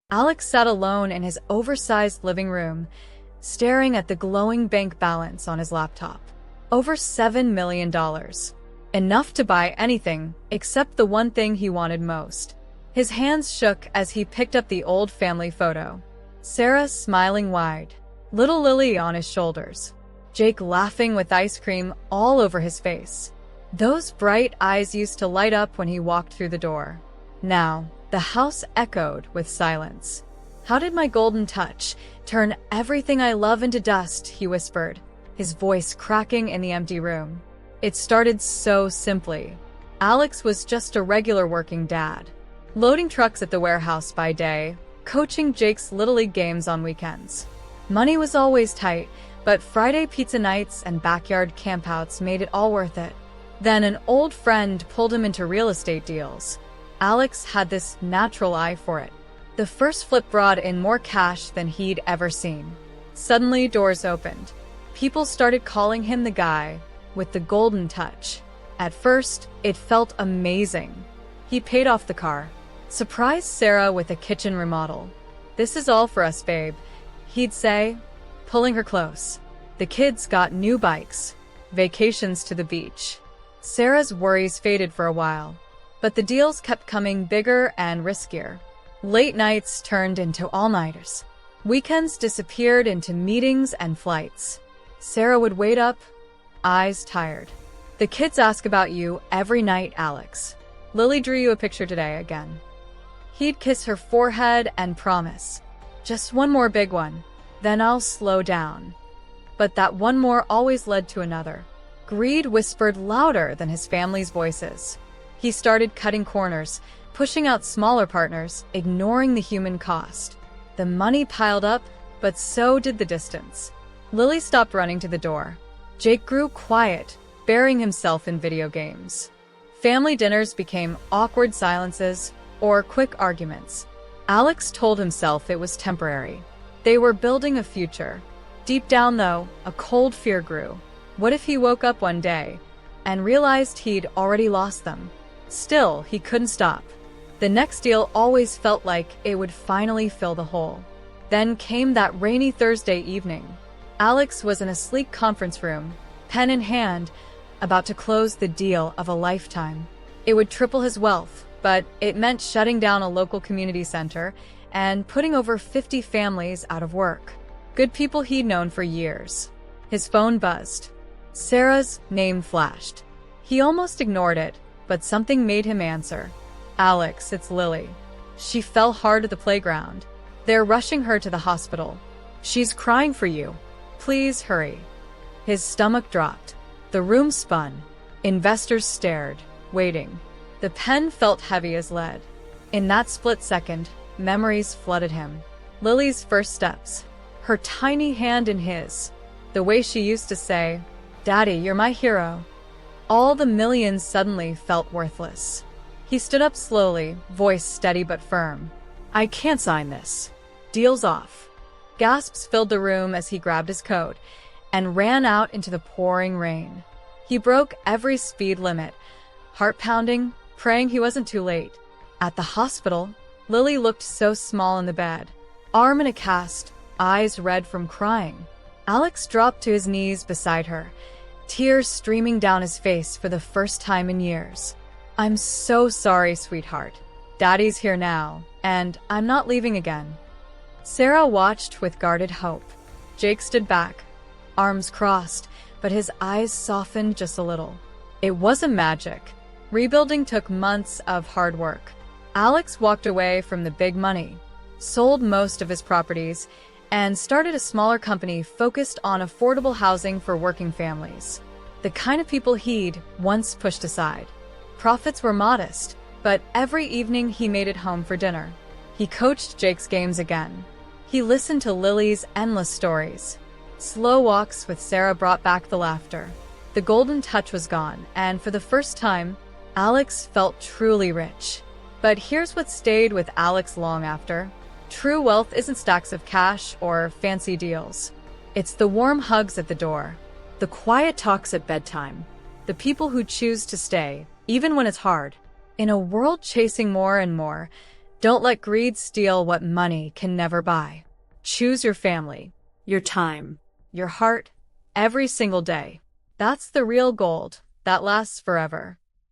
Alex sat alone in his oversized living room, staring at the glowing bank balance on his laptop. Over $7 million. Enough to buy anything except the one thing he wanted most. His hands shook as he picked up the old family photo. Sarah smiling wide, little Lily on his shoulders, Jake laughing with ice cream all over his face. Those bright eyes used to light up when he walked through the door. Now, the house echoed with silence. "How did my golden touch turn everything I love into dust?" he whispered, his voice cracking in the empty room. It started so simply. Alex was just a regular working dad, loading trucks at the warehouse by day, coaching Jake's Little League games on weekends. Money was always tight, but Friday pizza nights and backyard campouts made it all worth it. Then an old friend pulled him into real estate deals. Alex had this natural eye for it. The first flip brought in more cash than he'd ever seen. Suddenly, doors opened. People started calling him the guy with the golden touch. At first, it felt amazing. He paid off the car, surprised Sarah with a kitchen remodel. "This is all for us, babe," he'd say, pulling her close. The kids got new bikes, vacations to the beach. Sarah's worries faded for a while, but the deals kept coming bigger and riskier. Late nights turned into all-nighters. Weekends disappeared into meetings and flights. Sarah would wait up, eyes tired. "The kids ask about you every night, Alex. Lily drew you a picture today again." He'd kiss her forehead and promise, "Just one more big one, then I'll slow down." But that one more always led to another. Greed whispered louder than his family's voices. He started cutting corners, pushing out smaller partners, ignoring the human cost. The money piled up, but so did the distance. Lily stopped running to the door. Jake grew quiet, burying himself in video games. Family dinners became awkward silences or quick arguments. Alex told himself it was temporary. They were building a future. Deep down, though, a cold fear grew. What if he woke up one day and realized he'd already lost them? Still, he couldn't stop. The next deal always felt like it would finally fill the hole. Then came that rainy Thursday evening. Alex was in a sleek conference room, pen in hand, about to close the deal of a lifetime. It would triple his wealth, but it meant shutting down a local community center and putting over 50 families out of work. Good people he'd known for years. His phone buzzed. Sarah's name flashed. He almost ignored it, but something made him answer. "Alex, it's Lily. She fell hard at the playground. They're rushing her to the hospital. She's crying for you. Please hurry." His stomach dropped. The room spun. Investors stared, waiting. The pen felt heavy as lead. In that split second, memories flooded him. Lily's first steps, her tiny hand in his, the way she used to say, "Daddy, you're my hero." All the millions suddenly felt worthless. He stood up slowly, voice steady but firm. "I can't sign this. Deal's off." Gasps filled the room as he grabbed his coat and ran out into the pouring rain. He broke every speed limit, heart pounding, praying he wasn't too late. At the hospital, Lily looked so small in the bed, arm in a cast, eyes red from crying. Alex dropped to his knees beside her, tears streaming down his face for the first time in years. "I'm so sorry, sweetheart. Daddy's here now, and I'm not leaving again." Sarah watched with guarded hope. Jake stood back, arms crossed, but his eyes softened just a little. It wasn't magic. Rebuilding took months of hard work. Alex walked away from the big money, sold most of his properties, and started a smaller company focused on affordable housing for working families. The kind of people he'd once pushed aside. Profits were modest, but every evening he made it home for dinner. He coached Jake's games again. He listened to Lily's endless stories. Slow walks with Sarah brought back the laughter. The golden touch was gone, and for the first time, Alex felt truly rich. But here's what stayed with Alex long after. True wealth isn't stacks of cash or fancy deals. It's the warm hugs at the door, the quiet talks at bedtime, the people who choose to stay, even when it's hard. In a world chasing more and more, Don't let greed steal what money can never buy. Choose your family, Your time. your heart, every single day. That's the real gold that lasts forever.